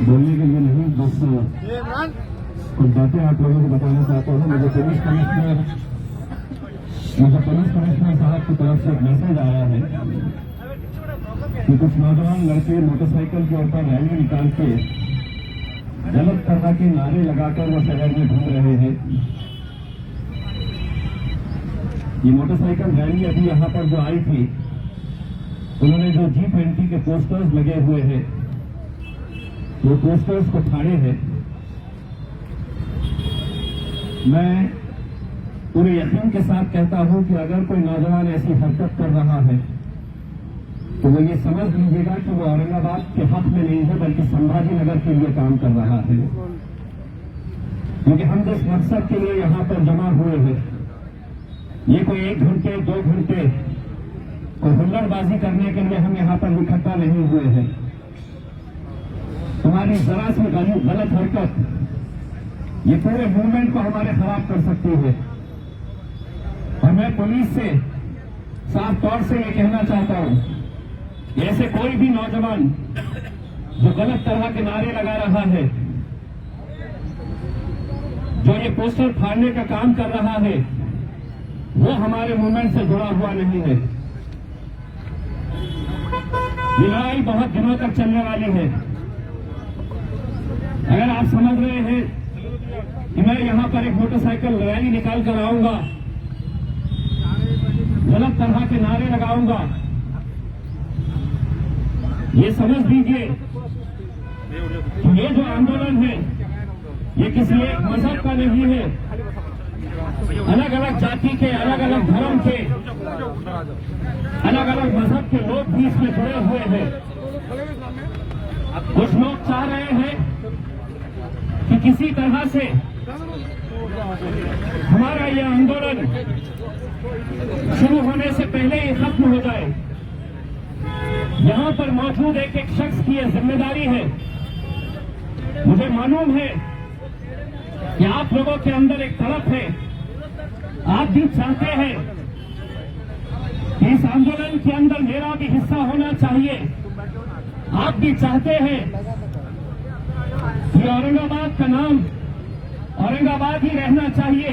बोलने के लिए नहीं, बस कुछ बातें आप लोगों को बताना चाहता हूँ। मुझे पुलिस कमिश्नर साहब की तरफ से एक मैसेज आया है कि कुछ नौजवान लड़के मोटरसाइकिल के ऊपर रैली निकाल के गलत तरह के नारे लगाकर वो शहर में घूम रहे हैं। ये मोटरसाइकिल रैली अभी यहाँ पर जो आई थी, उन्होंने जो G20 के पोस्टर्स लगे हुए हैं, वो पोस्टर्स को फाड़े हैं। मैं पूरे यकीन के साथ कहता हूं कि अगर कोई नौजवान ऐसी हरकत कर रहा है तो वो ये समझ लीजिएगा कि वो औरंगाबाद के हक में नहीं है, बल्कि संभाजी नगर के लिए काम कर रहा है। क्योंकि हम जिस मकसद के लिए यहाँ पर जमा हुए हैं, ये कोई 1 घंटे 2 घंटे कोई हुल्लड़बाजी करने के लिए हम यहाँ पर इकट्ठा नहीं हुए हैं। तुम्हारी जरा सी गलत हरकत ये पूरे मूवमेंट को हमारे खराब कर सकती है। और मैं पुलिस से साफ तौर से ये कहना चाहता हूं, ऐसे कोई भी नौजवान जो गलत तरह के नारे लगा रहा है, जो ये पोस्टर फाड़ने का काम कर रहा है, वो हमारे मूवमेंट से जुड़ा हुआ नहीं है। ये लड़ाई बहुत दिनों तक चलने वाली है। अगर आप समझ रहे हैं कि मैं यहां पर एक मोटरसाइकिल रैली निकाल कर आऊंगा, गलत तरह के नारे लगाऊंगा, ये समझ लीजिए कि ये जो आंदोलन है ये किसी एक मजहब का नहीं है। अलग अलग जाति के, अलग अलग धर्म के, अलग अलग मजहब के लोग भी इसमें जुड़े हुए हैं। कुछ लोग चाह रहे हैं कि किसी तरह से हमारा यह आंदोलन शुरू होने से पहले ही खत्म हो जाए। यहां पर मौजूद एक एक शख्स की यह जिम्मेदारी है। मुझे मालूम है कि आप लोगों के अंदर एक तड़प है, आप भी चाहते हैं कि इस आंदोलन के अंदर मेरा भी हिस्सा होना चाहिए। आप भी चाहते हैं कि औरंगाबाद का नाम औरंगाबाद ही रहना चाहिए।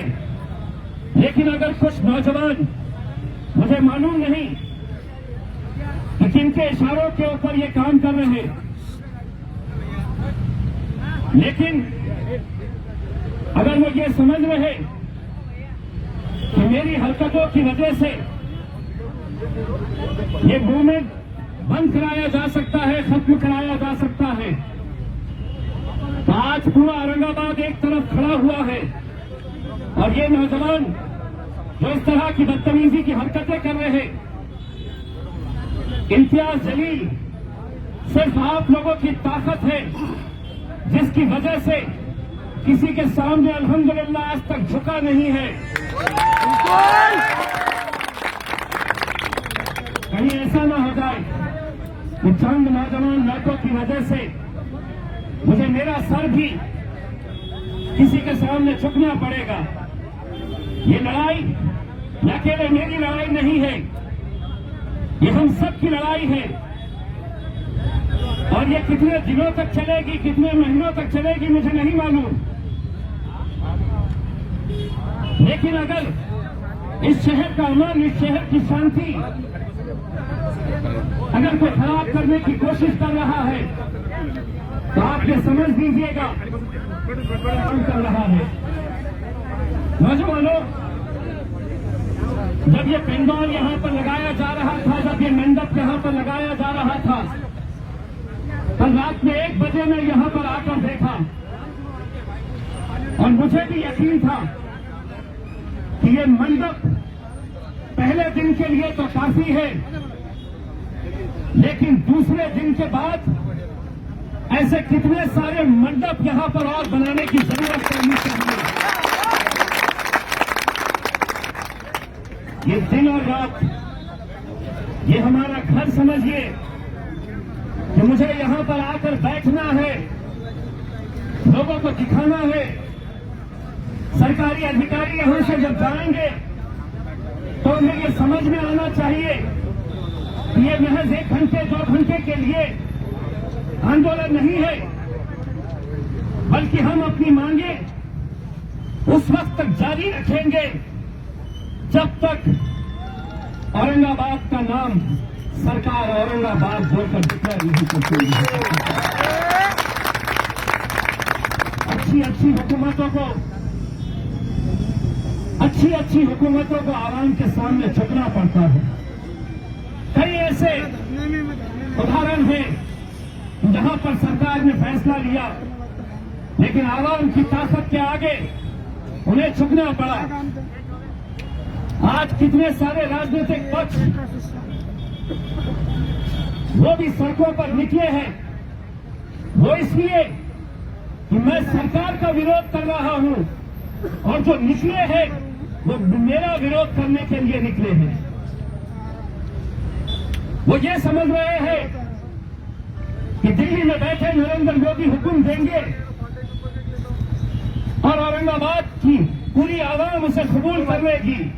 लेकिन अगर कुछ नौजवान, मुझे मालूम नहीं कि किनके इशारों के ऊपर ये काम कर रहे हैं, लेकिन अगर वो ये समझ रहे कि मेरी हरकतों की वजह से ये मूवमेंट बंद कराया जा सकता है, खत्म कराया जा सकता है, तो आज पूरा औरंगाबाद एक तरफ खड़ा हुआ है। और ये नौजवान जो इस तरह की बदतमीजी की हरकतें कर रहे हैं, इम्तियाज जलील सिर्फ आप लोगों की ताकत है जिसकी वजह से किसी के सामने अल्हम्दुलिल्लाह आज तक झुका नहीं है। कहीं ऐसा ना हो जाए कि चंद नौजवान लड़कों की वजह से मुझे मेरा सर भी किसी के सामने झुकना पड़ेगा। ये लड़ाई न अकेले मेरी लड़ाई नहीं है, ये हम सब की लड़ाई है। और ये कितने दिनों तक चलेगी, कितने महीनों तक चलेगी, मुझे नहीं मालूम। लेकिन अगर इस शहर का अमन, इस शहर की शांति अगर कोई खराब करने की कोशिश कर रहा है, तो आप ये समझ लीजिएगा काम कर रहा है। नौजवानों, जब ये पेंडॉल यहां पर लगाया जा रहा था, जब ये मंडप यहां पर लगाया जा रहा था, कल रात में 1 बजे मैं यहां पर आकर देखा और मुझे भी यकीन था कि ये मंडप पहले दिन के लिए तो काफी है, लेकिन दूसरे दिन के बाद ऐसे कितने सारे मंडप यहां पर और बनाने की जरूरत पड़नी चाहिए। ये दिन और रात, ये हमारा घर समझिए कि मुझे यहां पर आकर बैठना है, लोगों को दिखाना है। सरकारी अधिकारी यहां से जब जाएंगे तो उन्हें ये समझ में आना चाहिए कि ये महज 1 घंटे 2 घंटे के लिए आंदोलन नहीं है, बल्कि हम अपनी मांगे उस वक्त तक जारी रखेंगे जब तक औरंगाबाद का नाम सरकार औरंगाबाद बोलकर डिक्लेयर नहीं करती। अच्छी हुकूमतों को आवाम के सामने झुकना पड़ता है। कई ऐसे उदाहरण हैं जहां पर सरकार ने फैसला लिया लेकिन आवाम की ताकत के आगे उन्हें झुकना पड़ा। आज कितने सारे राजनीतिक पक्ष वो भी सड़कों पर निकले हैं, वो इसलिए कि मैं सरकार का विरोध कर रहा हूं, और जो निकले हैं वो मेरा विरोध करने के लिए निकले हैं। वो ये समझ रहे हैं कि दिल्ली में बैठे नरेंद्र मोदी हुक्म देंगे और औरंगाबाद की पूरी आवाम उसे कबूल कर लेगी।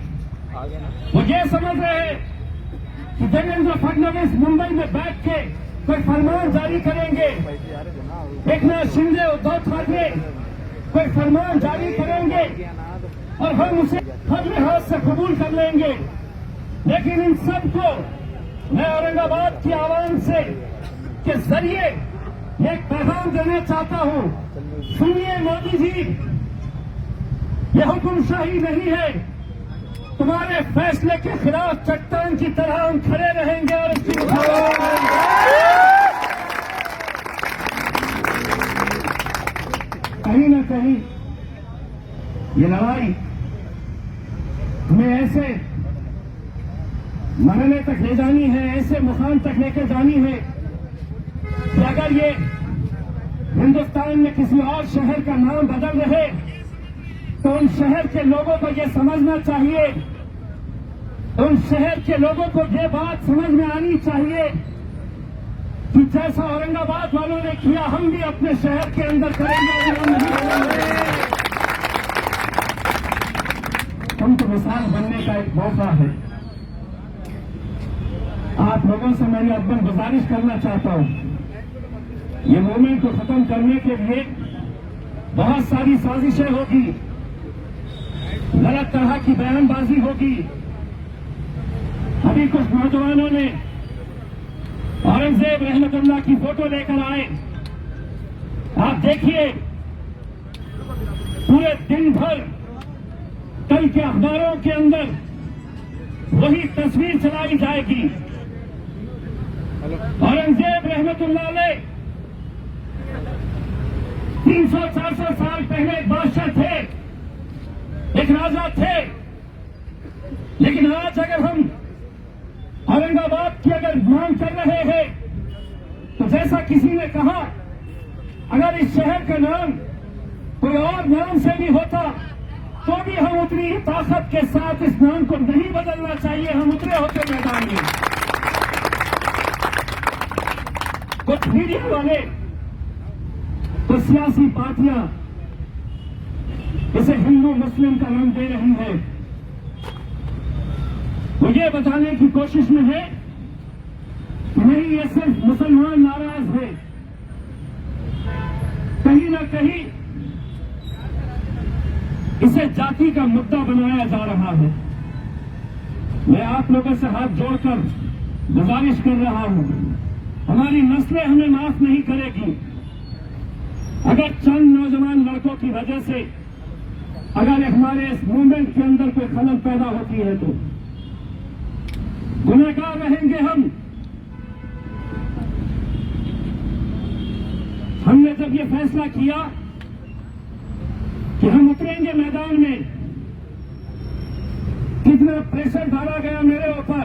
वो ये समझ रहे हैं कि देवेंद्र फडणवीस मुंबई में बैठ के कोई फरमान जारी करेंगे, एकनाथ शिंदे, उद्धव ठाकरे कोई फरमान जारी करेंगे और हम उसे हर लिहाज से कबूल कर लेंगे। लेकिन इन सबको मैं औरंगाबाद की आवाम से के जरिए एक पैगाम देना चाहता हूं। सुनिए मोदी जी, यह हुक्मशाही नहीं है। तुम्हारे फैसले के खिलाफ चट्टान की तरह हम खड़े रहेंगे और इसकी मुखालफत करेंगे। कहीं न कहीं ये लड़ाई हमें ऐसे मरने तक ले जानी है, ऐसे मुकाम तक लेकर जानी है कि अगर ये हिंदुस्तान में किसी और शहर का नाम बदल रहे तो उन शहर के लोगों को ये समझना चाहिए, उन शहर के लोगों को ये बात समझ में आनी चाहिए कि जैसा औरंगाबाद वालों ने किया हम भी अपने शहर के अंदर करेंगे। हम तो मिसाल बनने का एक मौका है। आप लोगों से मैंने अब गुजारिश करना चाहता हूं, ये मूवमेंट को खत्म करने के लिए बहुत सारी साजिशें होगी, गलत तरह की बयानबाजी होगी। अभी कुछ नौजवानों ने औरंगजेब रहमतुल्लाह की फोटो लेकर आए। आप देखिए पूरे दिन भर कल के अखबारों के अंदर वही तस्वीर चलाई जाएगी। औरंगजेब रहमतुल्लाह अलैह 300-400 साल पहले एक बादशाह थे, एक राजा थे। लेकिन आज अगर हम औरंगाबाद की अगर मांग कर रहे हैं तो जैसा किसी ने कहा, अगर इस शहर का नाम कोई और नाम से भी होता तो भी हम उतनी ही ताकत के साथ इस नाम को नहीं बदलना चाहिए। हम उतरे होते मैदान में। कुछ मीडिया वाले, कुछ सियासी पार्टियां इसे हिंदू मुस्लिम का नाम दे रही है। वो ये बताने की कोशिश में है कि नहीं, ये सिर्फ मुसलमान नाराज है। कहीं ना कहीं इसे जाति का मुद्दा बनाया जा रहा है। मैं आप लोगों से हाथ जोड़कर गुजारिश कर रहा हूं, हमारी नस्लें हमें माफ नहीं करेगी अगर चंद नौजवान लड़कों की वजह से अगर हमारे इस मूवमेंट के अंदर कोई खलल पैदा होती है तो गुनहगार रहेंगे हम। हमने जब ये फैसला किया कि हम उतरेंगे मैदान में, कितना प्रेशर डाला गया मेरे ऊपर,